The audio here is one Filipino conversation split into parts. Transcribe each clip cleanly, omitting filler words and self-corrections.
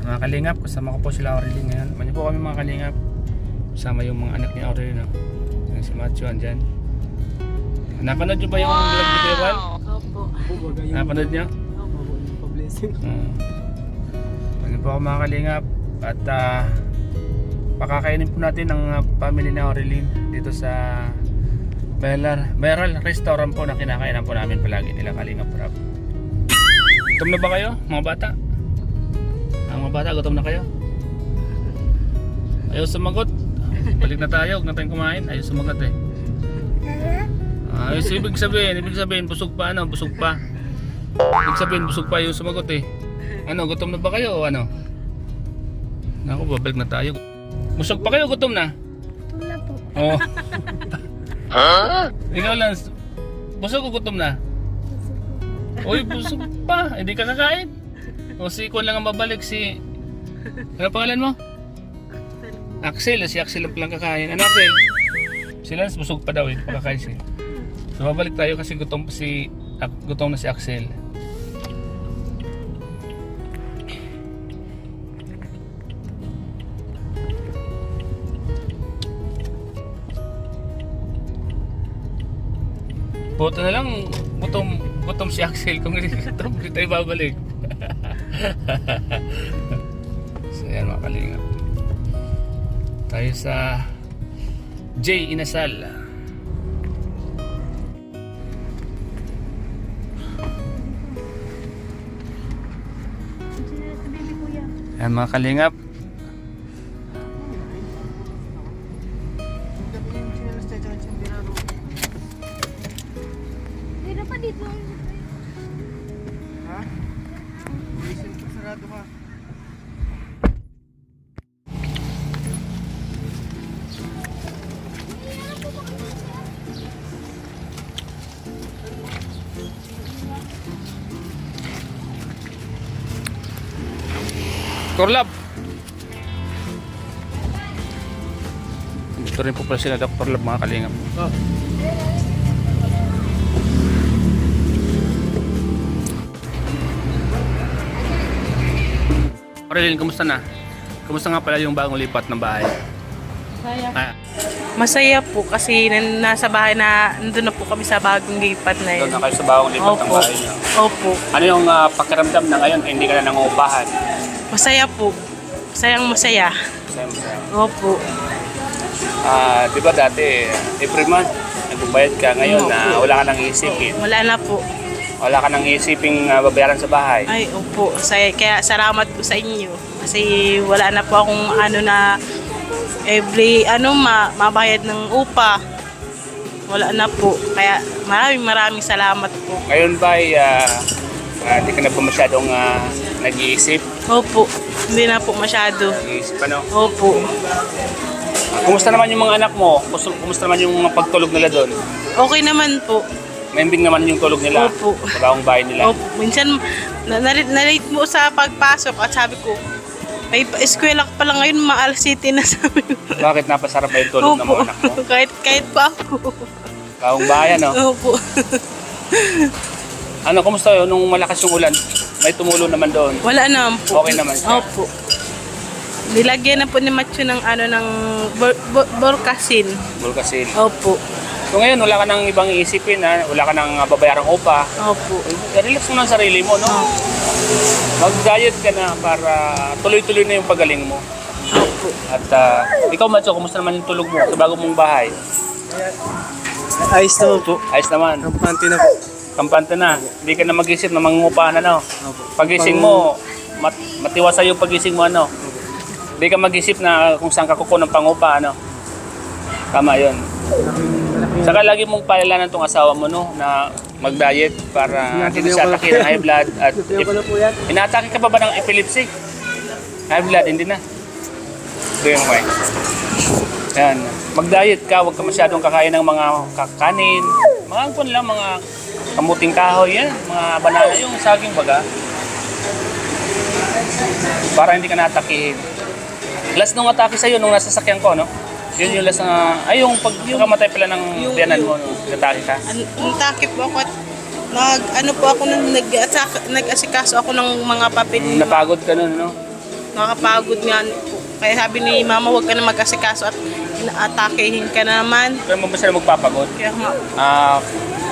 mga kalingap, kasama ko po sila Aurelien ngayon. Manya po kami mga kalingap. Kasama yung mga anak ni Aurelien, no? Yung si Matthew andyan. Napanood nyo ba yung vlog ni Kuya Val? Opo. Napanood nyo? Opo. Pa-blessing. Manya po ako mga kalingap. At pakakainin po natin ang family ni Aurelien dito sa Beral Restaurant po na kinakainan po namin palagi nila Kalingap Rap. Gutom na ba kayo mga bata? Ang mga bata, gutom na kayo? Ayaw sumagot. Balik na tayo, huwag na tayong kumain. Ayaw sumagot eh. Ibig sabihin, busog pa ano, busog pa. Ibig sabihin, busog pa yung sumagot eh. Ano, gutom na ba kayo o ano? Naku, babalik na tayo. Busog pa kayo, gutom na? Gutom na po. Oo. Huh? Ikaw lang, busog o gutom na? Uy, busog pa, hindi ka kakain. O si Kwan lang ang babalik, si... Ano pangalan mo? Axel, si Axel lang kakain. Ano Axel? Si Lance busog pa daw eh, pakakain siya. So babalik tayo kasi gutom na si Axel. Buto na lang, gutom si Axel. Kung hindi gutom, hindi tayo babalik. So yan mga kalingap. Tayo sa J. Inasal. Yan mga kalingap. Dito. Ha? Listen ko, sarado ka. Dr. Lab. Dito rin po pala sila Dr. Lab mga kalingap. Oh. Aurelien, kumusta na? Kumusta nga pala yung bagong lipat ng bahay? Masaya po kasi nasa bahay na nandun na po kami sa bagong lipat na yun. Doon na kayo sa bagong lipat ng Opo. bahay niyo. Opo. Ano yung pakiramdam na ngayon hindi ka na nangungupahan? Masaya po. Masayang masaya. Masaya. Opo. Di ba dati, every month, nagbabayad ka ngayon na wala ka nang isipin. Wala na po. Wala ka nang isiping babayaran sa bahay. Ay, opo. Kaya salamat po sa inyo. Kasi wala na po akong ano na every mabayad ng upa. Wala na po. Kaya maraming salamat po. Ngayon ba hindi ka na po masyadong nag-iisip? Opo. Hindi na po masyado. Nag-iisip ano? Opo. Kumusta naman yung mga anak mo? Kumusta naman yung mga pagtulog nila doon? Okay naman po. Membing naman yung tulog nila Opo. sa bagong bahay nila. Opo. Minsan, na-late mo sa pagpasok at sabi ko, may eskwela ka pala ngayon, maalas city na sabi ko. Bakit napasarap ba yung tulog ng mga anak mo? kahit pa ako. Bagong bahay ano? Opo. Ano, kumusta yun? Nung malakas yung ulan, may tumulo naman doon. Wala naman po. Okay naman siya. Opo. Nilagyan na po ni Matthew ng ng Borcasin. Bulkasil. Opo. So ngayon, wala ka nang ibang iisipin, wala ka nang babayarang upa. Opo. Relax mo ng sarili mo, no? Mag-diet ka na para tuloy-tuloy na yung pagaling mo. Opo. At ikaw, Matso, kumusta naman yung tulog mo sa bagong mong bahay? Ayos naman po. Ayos naman. Kampante na po. Kampante na. Hindi ka na mag-isip na mangungupahan, ano? Pagising mo, matiwasa yung pagising mo, ano? Hindi ka mag-isip na kung saan ka kukuha ng pangupa, ano? Tama yun. Saka lagi mong paalalanan tong asawa mo, no? Na mag-diet para hindi siya atake ng high blood. At inaatake ka pa ba ng epilepsy? High blood, hindi na. Ito yung way. Yan. Mag-diet ka, huwag ka masyadong kakain ng mga kanin. Mga angkon lang, mga kamuting kahoy, yan. Mga banana, yung saging baga. Para hindi ka naatakihin. Last nung atake sa'yo, nung nasa sakyan ko, no? Yun yung last na, ay yung pagkamatay pala ng biyanan mo, no? Natake ka. Natake po ako at nag-asikaso ako ng mga papel. Napagod ka nun, no? nakakapagod nga po. Kaya sabi ni mama, huwag ka na mag-asikaso at atakehin ka na naman. Kaya mo ba sila magpapagod? Kaya nga,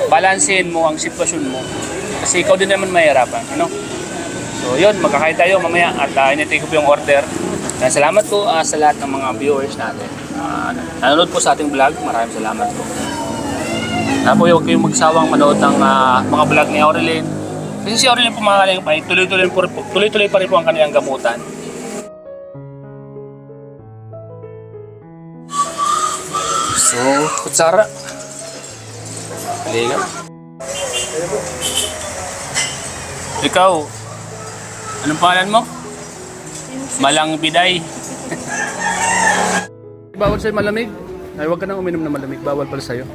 Balansin mo ang sitwasyon mo. Kasi ikaw din naman mahirapan, ano? So yun, magkakain tayo mamaya at initake ko po yung order. Kaya salamat po sa lahat ng mga viewers natin. Nanonood po sa ating vlog, maraming salamat po. Po, huwag kayong magsawang manood ng mga vlog ni Aurelien. Kasi si Aurelien po mga kalingap ay tuloy-tuloy pa rin po ang kanilang gamutan. So, kutsara. Halika. Ikaw, anong pangalan mo? Malang Biday. Bawal sa'yo malamig? Ay, huwag ka nang uminom na malamig. Bawal pala sa'yo.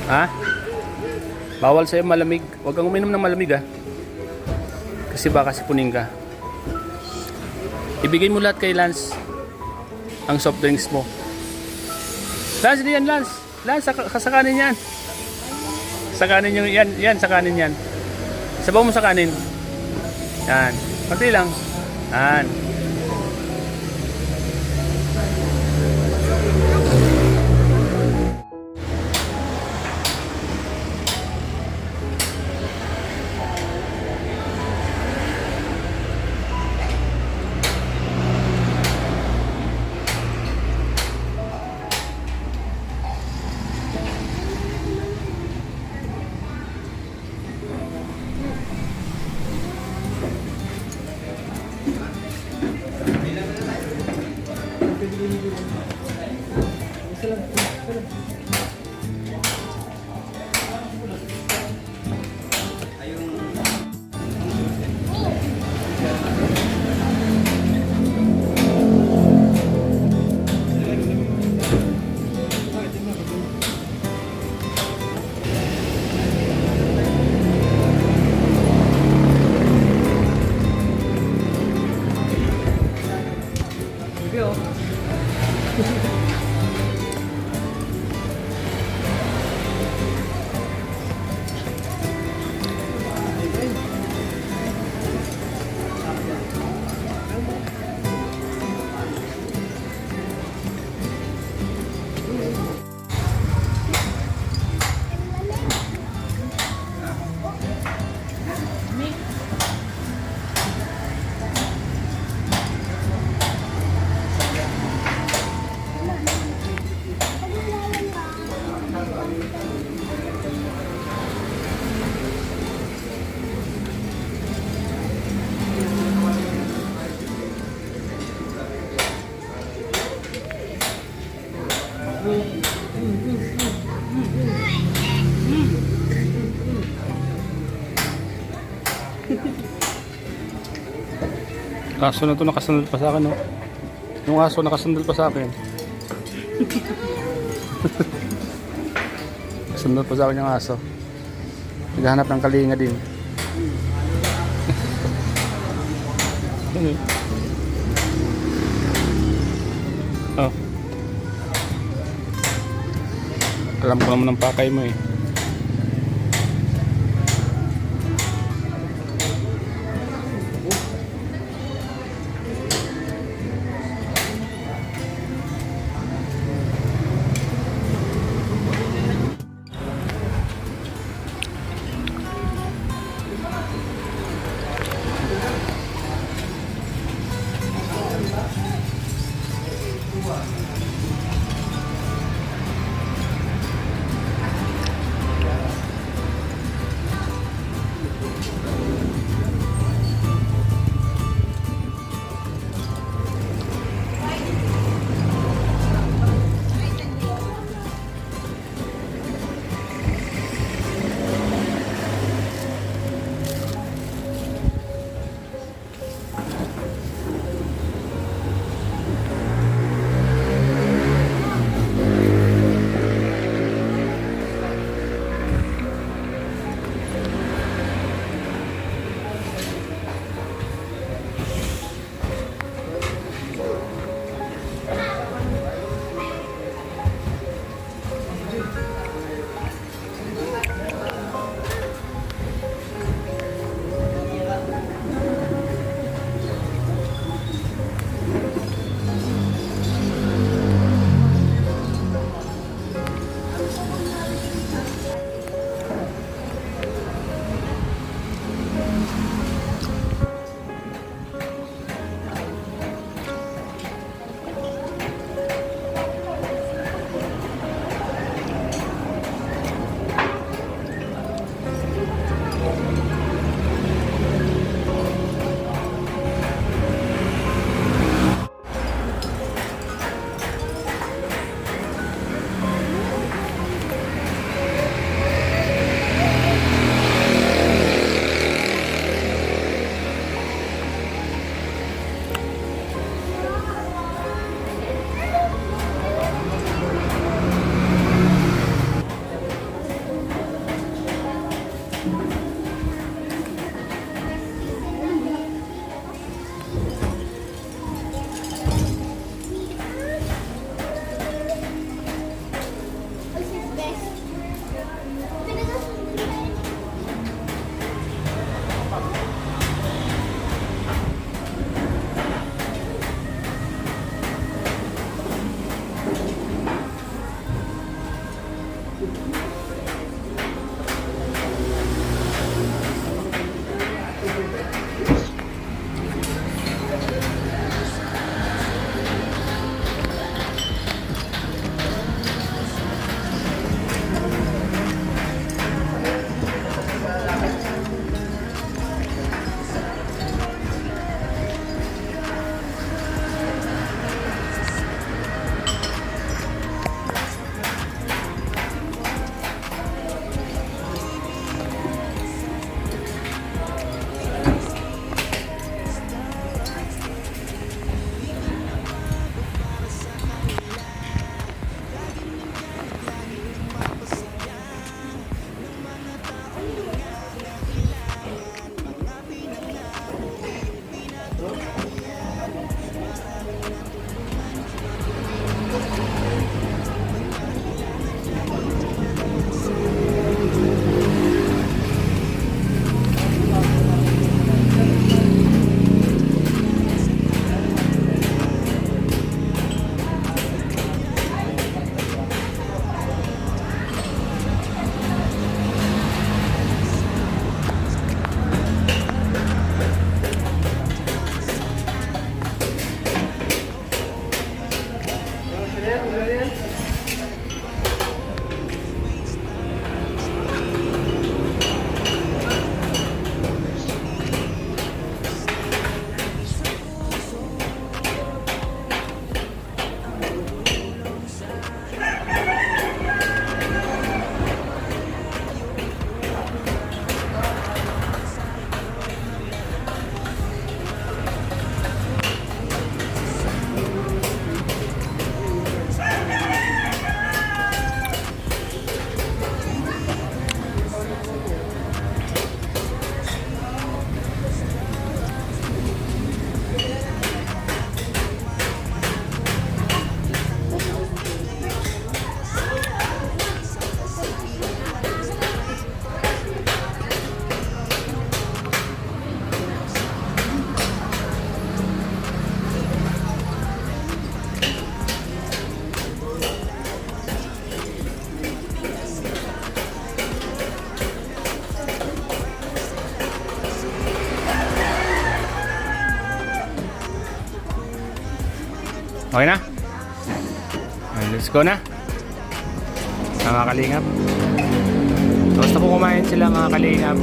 Ha? Bawal sa'yo malamig. Huwag kang uminom ng malamig, ha? Kasi baka sipunin ka. Ibigay mo lahat kay Lance ang soft drinks mo. Lance, diyan Lance. Lance, sa kanin yan. Sa kanin yung yan, sa kanin yan. Sabaw mo sa kanin. Yan. Pati lang. Yan. Aso na to nakasandal pa sa akin, no? Yung aso nakasandal pa sa akin. Nakasandal pa sa akin yung aso. Naghahanap ng kalinga din. Oh. Alam ko naman ang pakay mo, eh. Okay na? Let's go na. Mga kalingap. So, basta po kumain sila mga kalingap.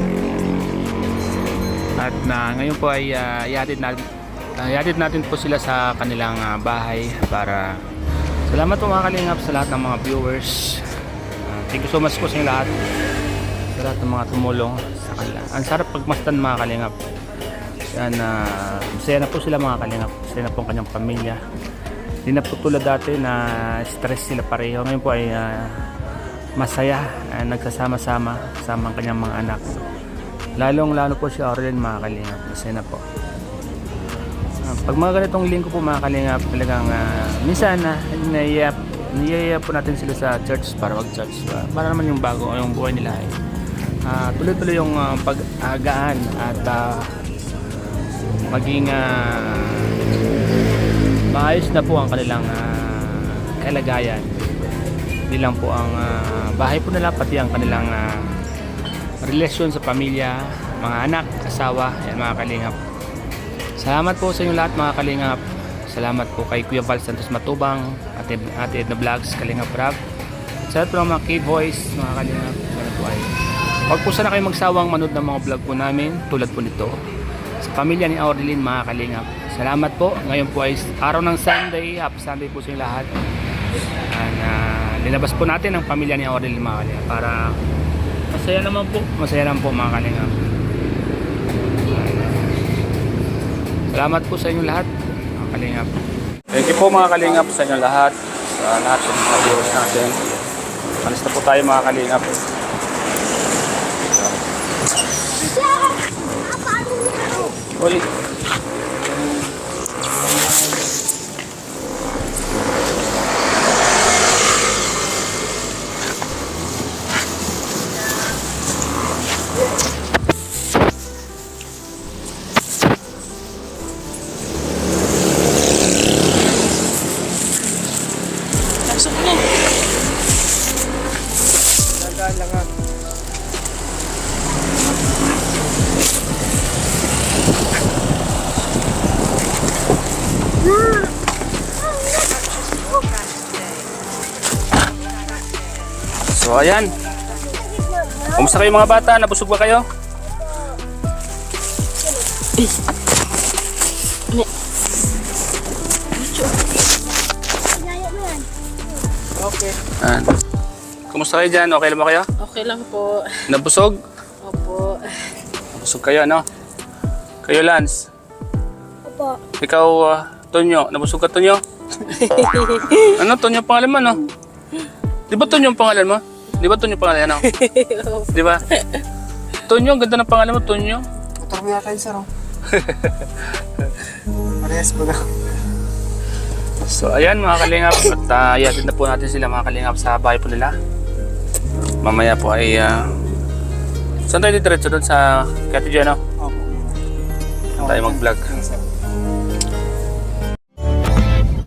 At ngayon po ay ihatid natin po sila sa kanilang bahay para salamat po mga kalingap sa lahat ng mga viewers. Thank you so much po sa inyo lahat. Sa lahat ng mga tumulong sa kanila. Ang sarap pagmasdan mga kalingap. Yan, masaya na po sila mga kalingap. Masaya na po ang kanyang pamilya. Hindi na po tulad dati na stress sila pareho. Ngayon po ay masaya, nagsasama-sama kasama ang kanyang mga anak. Lalo po si Aurelien mga kalingap. Masaya na po. Pag mga ganitong linggo po mga kalingap, talagang minsan niyaya po natin sila sa church para mag-church. Para naman yung bago, yung buhay nila ay tuloy-tuloy yung pag-agaan at maging maayos na po ang kanilang kalagayan. Hindi lang po ang bahay po nila, pati ang kanilang relasyon sa pamilya, mga anak, asawa, yan mga kalingap. Salamat po sa inyo lahat mga kalingap. Salamat po kay Kuya Val Santos Matubang, Ate Edna Vlogs, Kalingap Rap. Salamat po ng mga K-Boys, mga kalingap. Salamat po ay huwag po sana kayo magsawang manood ng mga vlog po namin tulad po nito sa pamilya ni Aurelien mga kalingap. Salamat po. Ngayon po ay araw ng Sunday. Happy Sunday po sa inyo lahat. Linabas po natin ang pamilya ni Aurelien mga kalingap para masaya naman po. Masaya naman po mga kalingap. Salamat po sa inyo lahat mga kalingap. Thank you po mga kalingap sa inyo lahat. Sa lahat ng mga viewers natin. Alis na po tayo mga kalingap. Uli. Pasok niya. Dagaan lang ha. So ayan. Kumusta kayo mga bata? Nabusog ba kayo? Okay. Kumusta kayo dyan? Okay lang ba kayo? Okay lang po. Nabusog? Opo. Nabusog kayo, ano? Kayo, Lance? Opo. Ikaw, Tonyo? Nabusog ka, Tonyo? Ano, Tonyo pangalan mo, no? Di ba Tonyo ang pangalan mo? Di ba Tonyo pangalan, ano? Di ba? Tonyo, ang ganda ng pangalan mo, Tonyo. Motor mo yata yun, sir. Parehas mo na. So ayan mga kalingap, at ihatid na po natin sila mga kalingap sa bahay po nila. Mamaya po ay saan tayo diretso doon sa Kati Jano? Opo. Saan tayo mag-vlog? Sir.